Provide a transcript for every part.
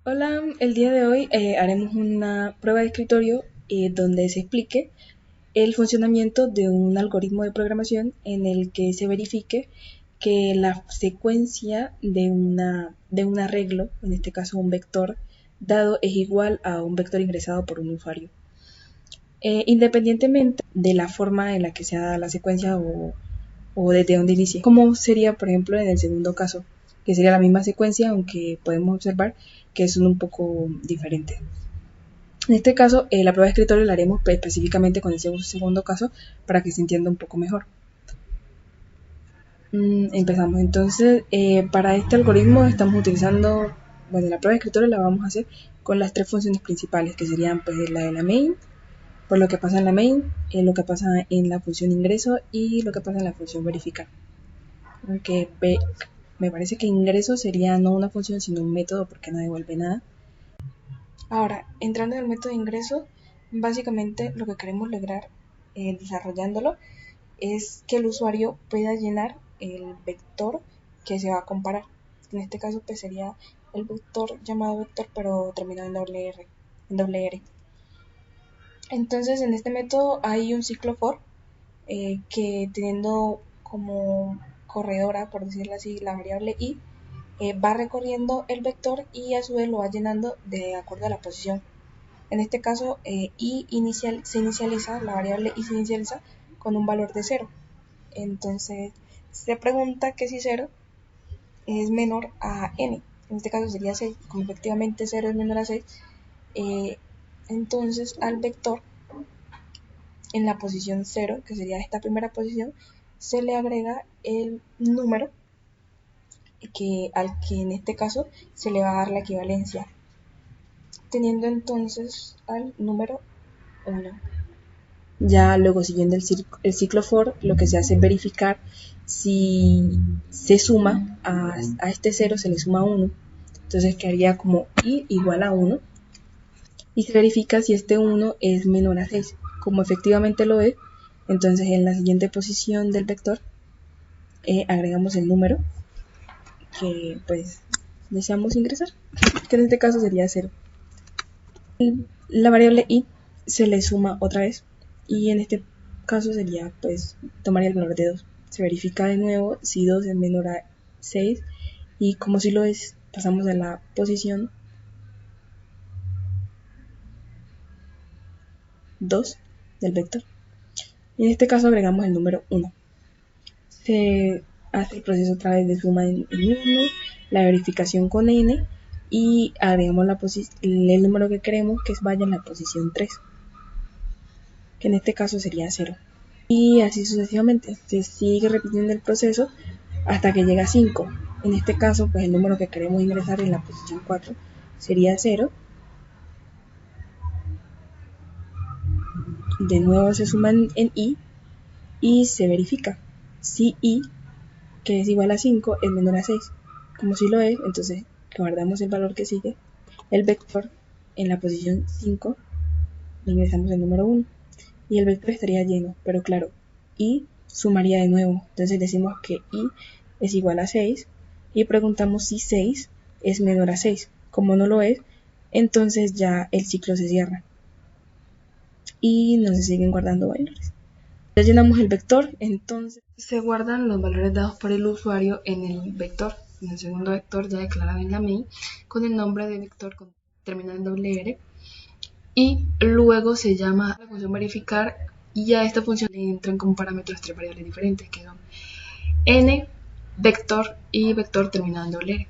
Hola, el día de hoy haremos una prueba de escritorio donde se explique el funcionamiento de un algoritmo de programación en el que se verifique que la secuencia de un arreglo, en este caso un vector, dado es igual a un vector ingresado por un usuario. Independientemente de la forma en la que se da la secuencia o desde dónde inicie. Como sería, por ejemplo, en el segundo caso, que sería la misma secuencia, aunque podemos observar que son un poco diferentes. En este caso, la prueba de escritorio la haremos específicamente con el segundo caso para que se entienda un poco mejor. Empezamos. Entonces, para este algoritmo estamos utilizando, bueno, la prueba de escritorio la vamos a hacer con las tres funciones principales, que serían pues la de la main, por lo que pasa en la main, lo que pasa en la función ingreso y lo que pasa en la función verificar. Porque me parece que ingreso sería no una función sino un método porque no devuelve nada. Ahora, entrando en el método de ingreso, básicamente lo que queremos lograr desarrollándolo es que el usuario pueda llenar el vector que se va a comparar. En este caso pues sería el vector llamado vector pero terminado en doble R. Entonces en este método hay un ciclo for que teniendo como corredora, por decirlo así, la variable i, va recorriendo el vector y a su vez lo va llenando de acuerdo a la posición. En este caso, se inicializa, la variable i se inicializa con un valor de 0. Entonces, se pregunta que si 0 es menor a n. En este caso sería 6. Como efectivamente 0 es menor a 6, entonces al vector en la posición 0, que sería esta primera posición, se le agrega el número al que en este caso se le va a dar la equivalencia, teniendo entonces al número 1. Ya luego, siguiendo el ciclo for, lo que se hace es verificar si se suma a este 0, se le suma 1. Entonces quedaría como i igual a 1. Y se verifica si este 1 es menor a 6. Como efectivamente lo es, entonces en la siguiente posición del vector agregamos el número que pues deseamos ingresar, que en este caso sería 0. La variable i se le suma otra vez y en este caso sería pues tomaría el valor de 2. Se verifica de nuevo si 2 es menor a 6 y como si lo es, pasamos a la posición 2 del vector. Y en este caso agregamos el número 1. Se hace el proceso otra vez de suma en 1, la verificación con n y agregamos el número que queremos que vaya en la posición 3, que en este caso sería 0. Y así sucesivamente, se sigue repitiendo el proceso hasta que llega a 5. En este caso, pues el número que queremos ingresar en la posición 4 sería 0. De nuevo se suma en i y se verifica si i, que es igual a 5, es menor a 6. Como si lo es, entonces guardamos el valor que sigue, el vector en la posición 5, le ingresamos el número 1 y el vector estaría lleno, pero claro, i sumaría de nuevo. Entonces decimos que i es igual a 6 y preguntamos si 6 es menor a 6. Como no lo es, entonces ya el ciclo se cierra y no se siguen guardando valores. Ya llenamos el vector, entonces se guardan los valores dados por el usuario en el vector, en el segundo vector ya declarado en la main, con el nombre de vector terminado en doble R, y luego se llama la función verificar y a esta función le entran como parámetros tres variables diferentes que son n, vector y vector terminado en doble R.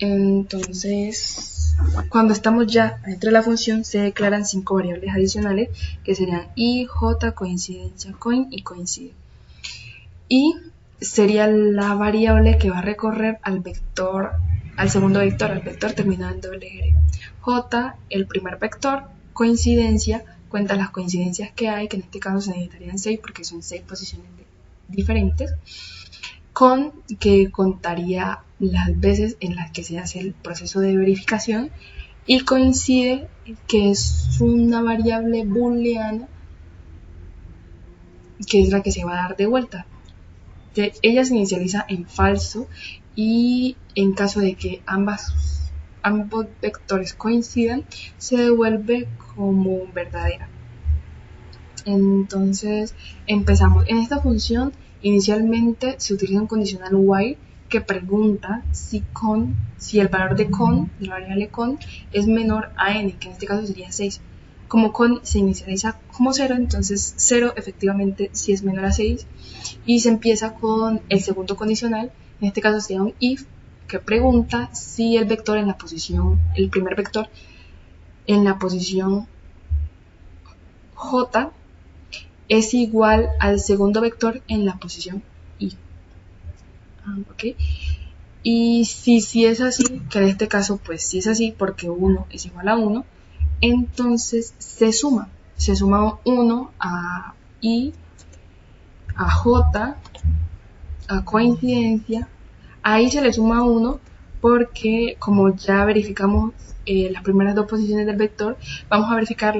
Entonces, cuando estamos ya dentro de la función, se declaran 5 variables adicionales que serían i, j, coincidencia, coin y coincide. Y sería la variable que va a recorrer al vector, al segundo vector, al vector terminado en doble R. J, el primer vector, coincidencia, cuenta las coincidencias que hay, que en este caso se necesitarían 6 porque son 6 posiciones diferentes. Con que contaría las veces en las que se hace el proceso de verificación, y coincide que es una variable booleana que es la que se va a dar de vuelta. Ella se inicializa en falso y en caso de que ambos vectores coincidan, se devuelve como verdadera. Entonces empezamos. En esta función inicialmente se utiliza un condicional while que pregunta si el valor de la variable con, es menor a n, que en este caso sería 6. Como con se inicializa como 0, entonces 0 efectivamente sí es menor a 6. Y se empieza con el segundo condicional, en este caso sería un if, que pregunta si el vector en la posición, el primer vector en la posición j es igual al segundo vector en la posición i. ¿Okay? Y si es así, que en este caso pues si es así porque 1 es igual a 1, entonces se suma 1 a i, a j, a coincidencia. Ahí se le suma 1 porque como ya verificamos las primeras dos posiciones del vector, vamos a verificar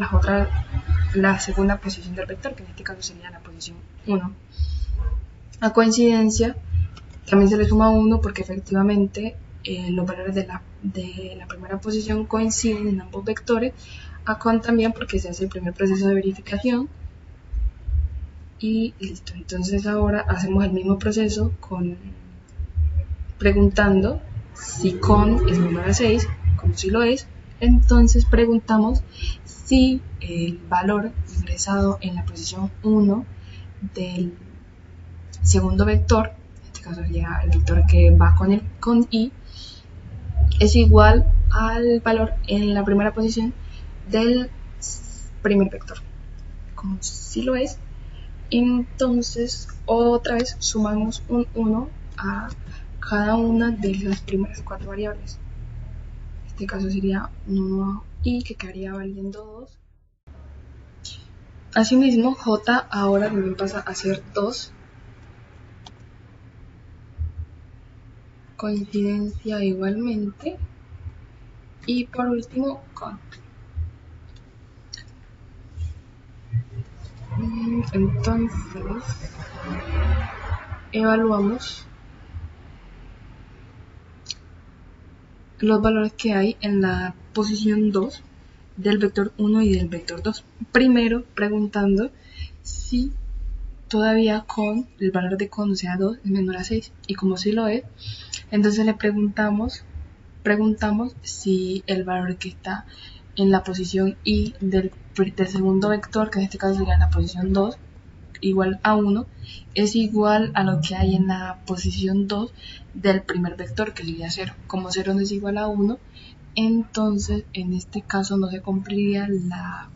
la segunda posición del vector, que en este caso sería la posición 1. A coincidencia también se le suma 1 porque efectivamente los valores de la primera posición coinciden en ambos vectores. A con también porque se hace el primer proceso de verificación. Y listo. Entonces ahora hacemos el mismo proceso preguntando si con es menor a 6, como si lo es. Entonces preguntamos si el valor ingresado en la posición 1 del segundo vector, en este caso sería el vector que va con i, es igual al valor en la primera posición del primer vector, como si lo es. Entonces otra vez sumamos un 1 a cada una de las primeras 4 variables. En este caso sería un 1 i que quedaría valiendo 2. Asimismo, j ahora también pasa a ser 2. Coincidencia igualmente. Y por último, con. Entonces, evaluamos los valores que hay en la posición 2 del vector 1 y del vector 2. Primero preguntando si todavía con el valor de con, o sea 2, es menor a 6. Y como si lo es, entonces le preguntamos si el valor que está en la posición i del segundo vector, que en este caso sería la posición 2, igual a 1, es igual a lo que hay en la posición 2 del primer vector, que sería 0. Como 0 no es igual a 1, entonces en este caso no se cumpliría la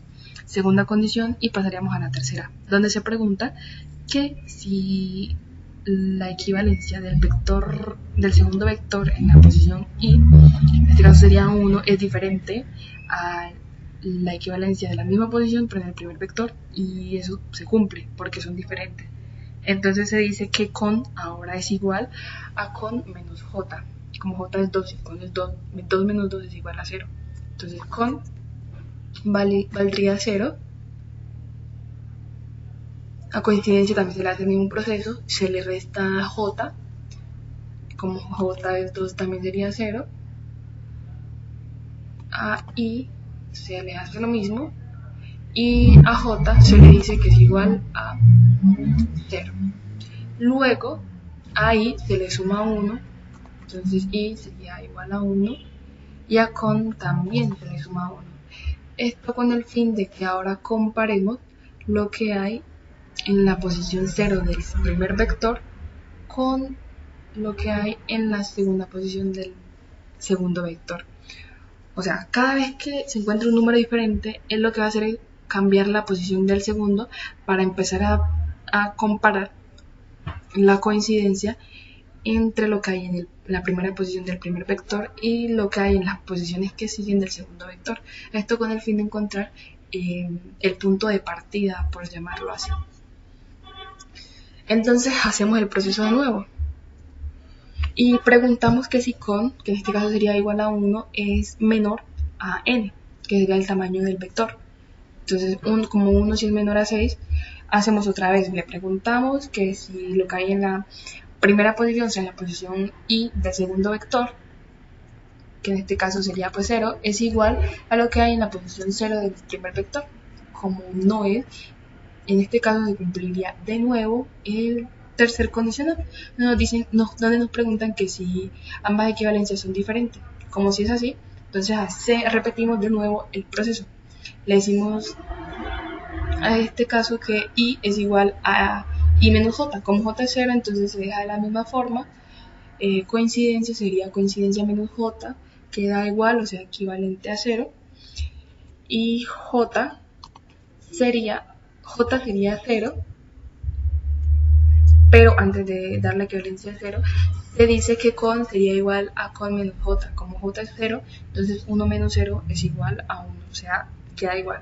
segunda condición y pasaríamos a la tercera, donde se pregunta que si la equivalencia del segundo vector en la posición i, en este caso sería 1, es diferente a la equivalencia de la misma posición pero en el primer vector, y eso se cumple porque son diferentes. Entonces se dice que con ahora es igual a con menos j. Como j es 2 y con es 2 menos 2 es igual a 0. Entonces con valdría 0. A coincidencia también se le hace el mismo proceso, se le resta j, como j es 2 también sería 0. A i se le hace lo mismo y a j se le dice que es igual a 0. Luego a i se le suma 1, entonces i sería igual a 1 y a con también se le suma 1. Esto con el fin de que ahora comparemos lo que hay en la posición 0 del primer vector con lo que hay en la segunda posición del segundo vector. O sea, cada vez que se encuentra un número diferente, él lo que va a hacer es cambiar la posición del segundo para empezar a comparar la coincidencia entre lo que hay en la primera posición del primer vector y lo que hay en las posiciones que siguen del segundo vector. Esto con el fin de encontrar el punto de partida, por llamarlo así. Entonces hacemos el proceso de nuevo y preguntamos que si con, que en este caso sería igual a 1, es menor a n, que sería el tamaño del vector. Entonces, como 1 si es menor a 6, hacemos otra vez, le preguntamos que si lo que hay en la primera posición, o sea, la posición y del segundo vector, que en este caso sería pues 0, es igual a lo que hay en la posición 0 del primer vector. Como no es, en este caso se cumpliría de nuevo el tercer condicional, donde nos preguntan que si ambas equivalencias son diferentes. Como si es así, entonces repetimos de nuevo el proceso. Le decimos a este caso que i es igual a i menos j. Como j es 0, entonces se deja de la misma forma. Coincidencia sería coincidencia menos j, que da igual, o sea, equivalente a 0. Y j sería 0, pero antes de dar la equivalencia a 0, se dice que con sería igual a con menos j. Como j es 0, entonces 1 menos 0 es igual a 1, o sea, queda igual.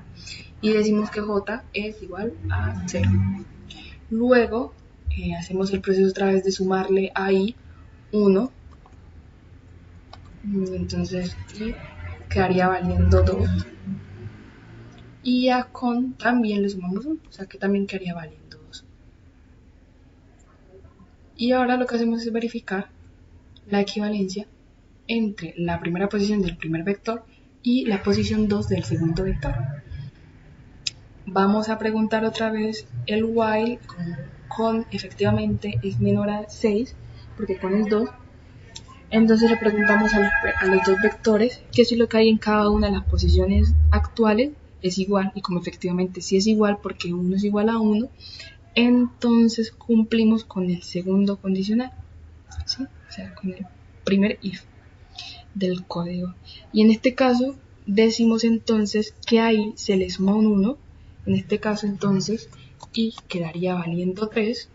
Y decimos que j es igual a 0. Luego hacemos el proceso otra vez de sumarle a i 1. Entonces i quedaría valiendo 2. Y a con también le sumamos 1, o sea que también quedaría valiendo 2. Y ahora lo que hacemos es verificar la equivalencia entre la primera posición del primer vector y la posición 2 del segundo vector. Vamos a preguntar otra vez el while con efectivamente es menor a 6, porque con es 2. Entonces le preguntamos a los dos vectores que si lo que hay en cada una de las posiciones actuales es igual, y como efectivamente sí es igual porque 1 es igual a 1, entonces cumplimos con el segundo condicional, ¿sí? O sea, con el primer if del código. Y en este caso decimos entonces que ahí se le suma un 1, en este caso entonces i quedaría valiendo 3,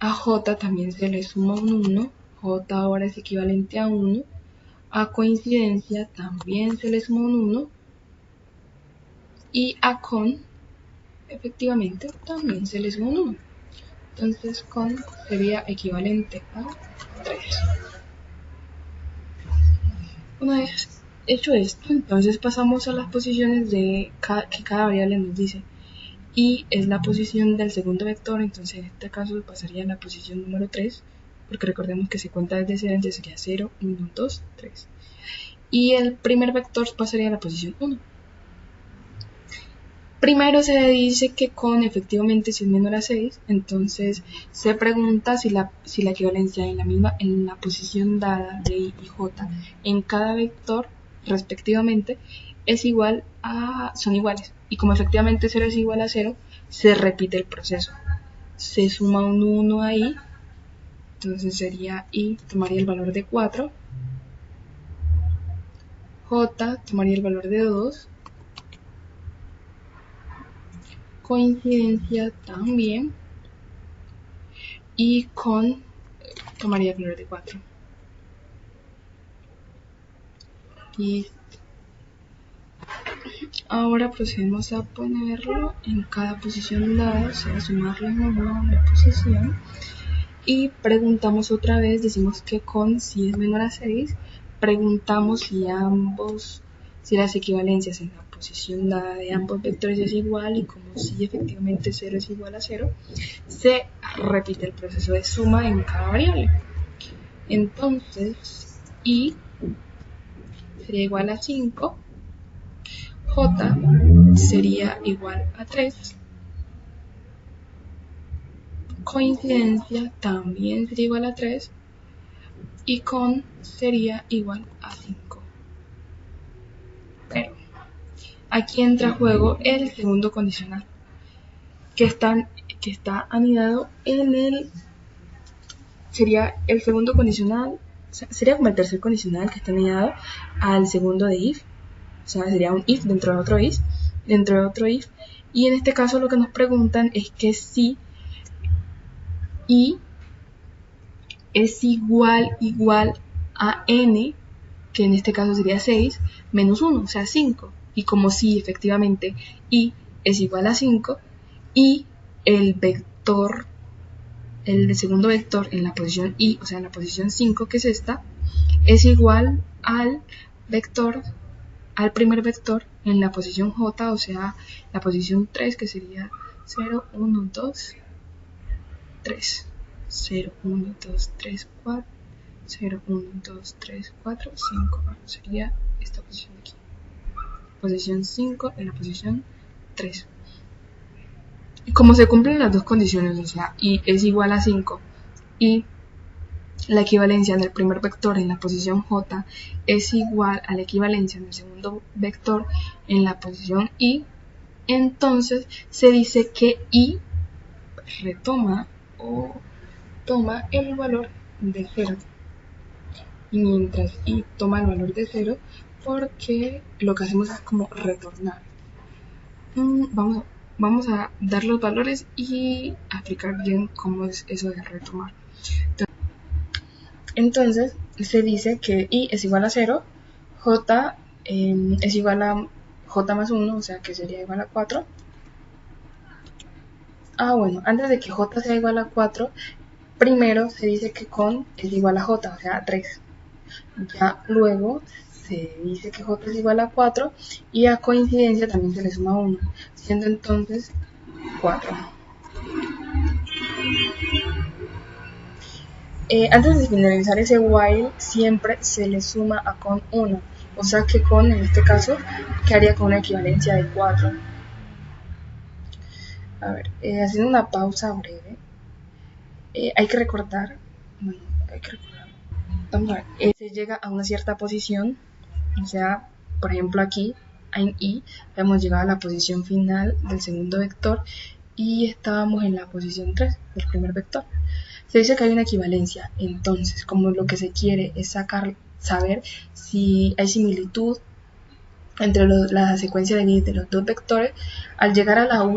a j también se le suma un 1, j ahora es equivalente a 1, a coincidencia también se le suma un 1, y a con efectivamente también se le suma un 1. Entonces con sería equivalente a 3. Una vez hecho esto, entonces pasamos a las posiciones de que cada variable nos dice. Y es la posición del segundo vector, entonces en este caso pasaría a la posición número 3, porque recordemos que se cuenta desde 0, entonces sería 0, 1, 2, 3. Y el primer vector pasaría a la posición 1. Primero se dice que con efectivamente si es menor a 6, entonces se pregunta si la equivalencia en la posición dada de i y j en cada vector respectivamente es igual son iguales. Y como efectivamente 0 es igual a 0, se repite el proceso. Se suma un 1 ahí, entonces sería i tomaría el valor de 4, j tomaría el valor de 2, coincidencia también, y con tomaría el valor de 4. Y ahora procedemos a ponerlo en cada posición dada, o sea, sumarle uno a la posición. Y preguntamos otra vez, decimos que con si es menor a 6, preguntamos si las equivalencias en la posición dada de ambos vectores es igual, y como si efectivamente 0 es igual a 0, se repite el proceso de suma en cada variable. Entonces, i sería igual a 5, j sería igual a 3, coincidencia también sería igual a 3, y con sería igual a 5. Pero aquí entra a juego el segundo condicional, que está anidado sería el segundo condicional, sería como el tercer condicional que está anidado al segundo de if, o sea, sería un if dentro de otro if, y en este caso lo que nos preguntan es que si i es igual a n, que en este caso sería 6, menos 1, o sea 5. Y como si efectivamente i es igual a 5 y el segundo vector en la posición i, o sea en la posición 5, que es esta, es igual al primer vector en la posición j, o sea la posición 3, que sería 0, 1, 2, 3. 0, 1, 2, 3, 4. 0, 1, 2, 3, 4, 5. Sería esta posición de aquí. Posición 5 en la posición 3. Como se cumplen las dos condiciones, o sea, y es igual a 5 y la equivalencia del primer vector en la posición j es igual a la equivalencia del segundo vector en la posición i, entonces se dice que i retoma o toma el valor de 0. Y mientras i toma el valor de 0, porque lo que hacemos es como retornar. Vamos a dar los valores y explicar bien cómo es eso de retomar. Entonces se dice que i es igual a 0, j es igual a j más 1, o sea que sería igual a 4. Bueno, antes de que j sea igual a 4, primero se dice que con es igual a j, o sea 3. Ya luego se dice que j es igual a 4 y a coincidencia también se le suma 1, siendo entonces 4. Antes de finalizar ese while siempre se le suma a con 1, o sea que con en este caso quedaría con una equivalencia de 4. A ver, haciendo una pausa breve, hay que recordar, vamos a ver, se llega a una cierta posición, o sea, por ejemplo aquí en i hemos llegado a la posición final del segundo vector y estábamos en la posición 3 del primer vector. Se dice que hay una equivalencia, entonces como lo que se quiere es saber si hay similitud entre la secuencia de bits de los dos vectores, al llegar a al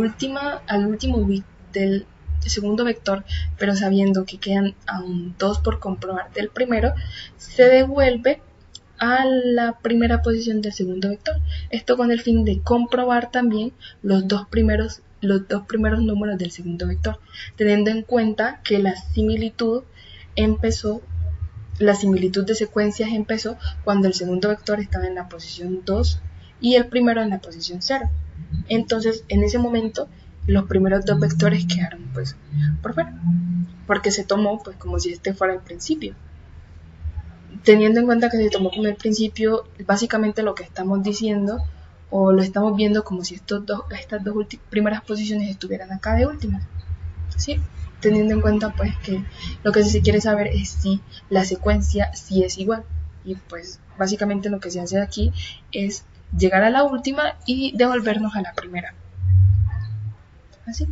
último bit del segundo vector, pero sabiendo que quedan aún 2 por comprobar del primero, se devuelve a la primera posición del segundo vector. Esto con el fin de comprobar también los dos primeros números del segundo vector, teniendo en cuenta que la similitud de secuencias empezó cuando el segundo vector estaba en la posición 2 y el primero en la posición 0. Entonces, en ese momento, los primeros dos vectores quedaron pues por fuera, porque se tomó pues como si este fuera el principio. Teniendo en cuenta que se tomó como el principio, básicamente lo que estamos diciendo o lo estamos viendo como si estas dos primeras posiciones estuvieran acá de últimas, ¿sí? Teniendo en cuenta pues que lo que se quiere saber es si la secuencia sí es igual, y pues básicamente lo que se hace aquí es llegar a la última y devolvernos a la primera, así.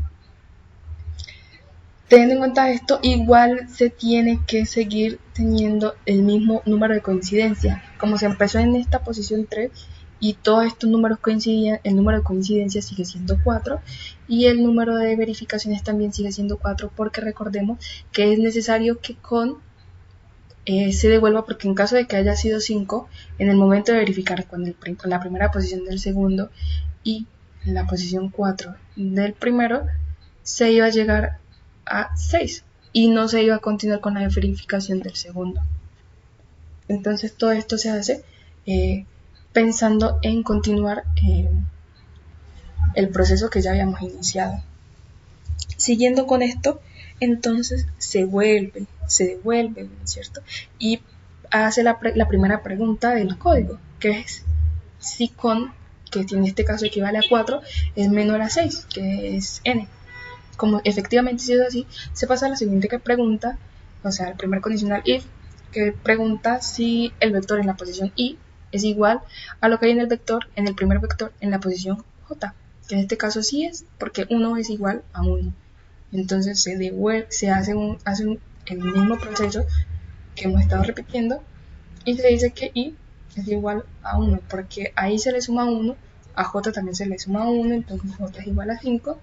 Teniendo en cuenta esto, igual se tiene que seguir teniendo el mismo número de coincidencias. Como se empezó en esta posición 3 y todos estos números coincidían, el número de coincidencias sigue siendo 4 y el número de verificaciones también sigue siendo 4, porque recordemos que es necesario que con se devuelva, porque en caso de que haya sido 5, en el momento de verificar con la primera posición del segundo y la posición 4 del primero, se iba a llegar a 6 y no se iba a continuar con la verificación del segundo. Entonces todo esto se hace pensando en continuar el proceso que ya habíamos iniciado. Siguiendo con esto, entonces se devuelve, ¿cierto? Y hace la primera pregunta del código, que es si con, que en este caso equivale a 4, es menor a 6, que es n. Como efectivamente si es así, se pasa a la siguiente pregunta, o sea, el primer condicional if, que pregunta si el vector en la posición i es igual a lo que hay en el primer vector en la posición j, que en este caso sí es, porque 1 es igual a 1. Entonces se hace el mismo proceso que hemos estado repitiendo y se dice que i es igual a 1, porque ahí se le suma 1, a j también se le suma 1, entonces j es igual a 5,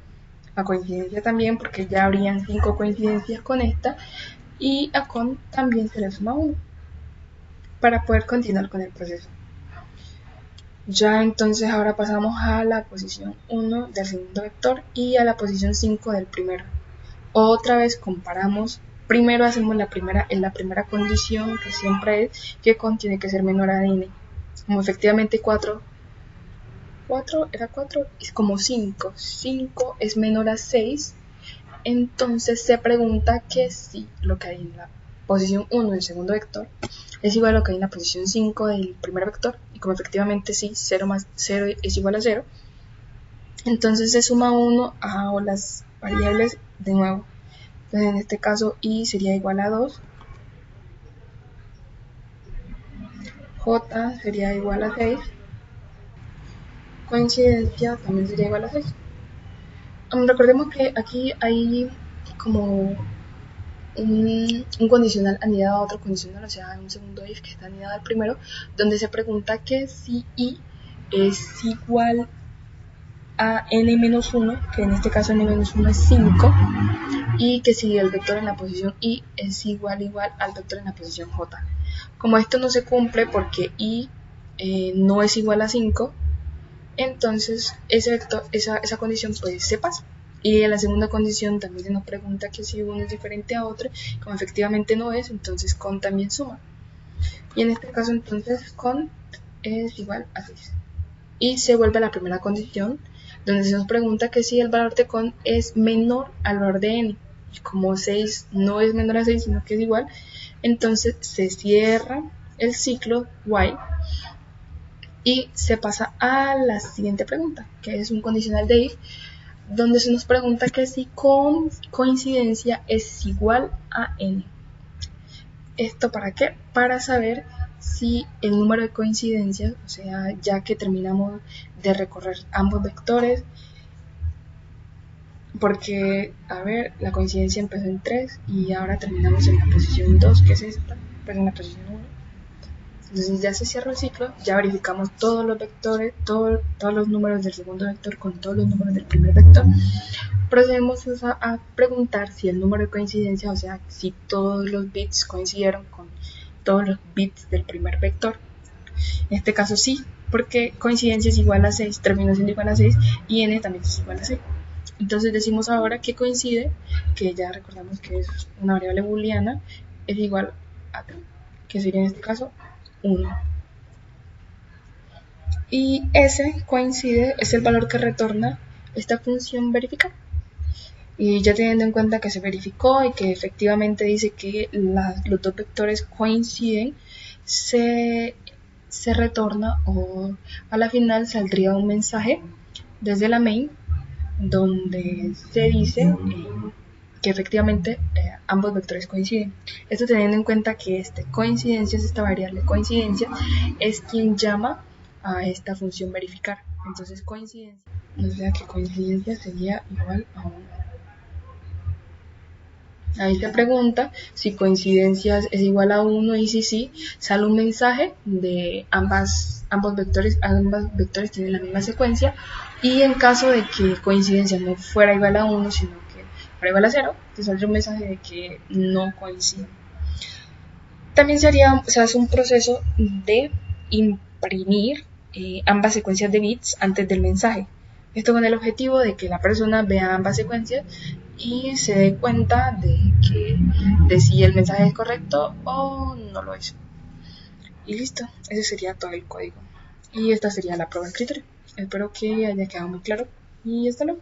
a coincidencia también, porque ya habrían 5 coincidencias con esta, y a con también se le suma 1, para poder continuar con el proceso. Ya entonces ahora pasamos a la posición 1 del segundo vector y a la posición 5 del primero. Otra vez comparamos, primero hacemos la primera condición, que siempre es que con tiene que ser menor a n. Como efectivamente 4 era 4, es como 5 es menor a 6, entonces se pregunta que si lo que hay en la posición 1 del segundo vector es igual a lo que hay en la posición 5 del primer vector, y como efectivamente sí, 0 más 0 es igual a 0, entonces se suma 1 a las variables de nuevo. Entonces en este caso i sería igual a 2, j sería igual a 6, coincidencia también sería igual a 6. Recordemos que aquí hay como un condicional anidado a otro condicional, o sea, un segundo if que está anidado al primero, donde se pregunta que si i es igual a n-1, que en este caso n-1 es 5, y que si el vector en la posición i es igual al vector en la posición j. Como esto no se cumple porque i no es igual a 5, entonces ese vector, esa condición pues se pasa. Y en la segunda condición también se nos pregunta que si uno es diferente a otro, como efectivamente no es, entonces con también suma. Y en este caso entonces con es igual a 6. Y se vuelve a la primera condición, donde se nos pregunta que si el valor de con es menor al valor de n. Y como 6 no es menor a 6, sino que es igual, entonces se cierra el ciclo while y se pasa a la siguiente pregunta, que es un condicional de if, donde se nos pregunta que si con coincidencia es igual a n. ¿Esto para qué? Para saber si el número de coincidencias, o sea, ya que terminamos de recorrer ambos vectores, porque, a ver, la coincidencia empezó en 3 y ahora terminamos en la posición 2, que es esta, pues en la posición 1. Entonces ya se cierra el ciclo, ya verificamos todos los vectores, todos los números del segundo vector con todos los números del primer vector. Procedemos a preguntar si el número de coincidencia, o sea, si todos los bits coincidieron con todos los bits del primer vector. En este caso sí, porque coincidencia es igual a 6, termina siendo igual a 6 y n también es igual a 6. Entonces decimos ahora que coincide, que ya recordamos que es una variable booleana, es igual a 3, que sería en este caso 1. Y S coincide es el valor que retorna esta función verificar. Y ya teniendo en cuenta que se verificó y que efectivamente dice que los dos vectores coinciden, se retorna, o a la final saldría un mensaje desde la main donde se dice que efectivamente ambos vectores coinciden. Esto teniendo en cuenta que esta variable coincidencia es quien llama a esta función verificar. Entonces coincidencia, o sea que coincidencia sería igual a 1. Ahí te pregunta si coincidencia es igual a 1 y si sí, sale un mensaje de ambos vectores tienen la misma secuencia, y en caso de que coincidencia no fuera igual a 1, sino que fuera igual a 0, te saldrá un mensaje de que no coincide. También se hace un proceso de imprimir ambas secuencias de bits antes del mensaje. Esto con el objetivo de que la persona vea ambas secuencias y se dé cuenta de si el mensaje es correcto o no lo es. Y listo, ese sería todo el código. Y esta sería la prueba de escritorio. Espero que haya quedado muy claro y hasta luego.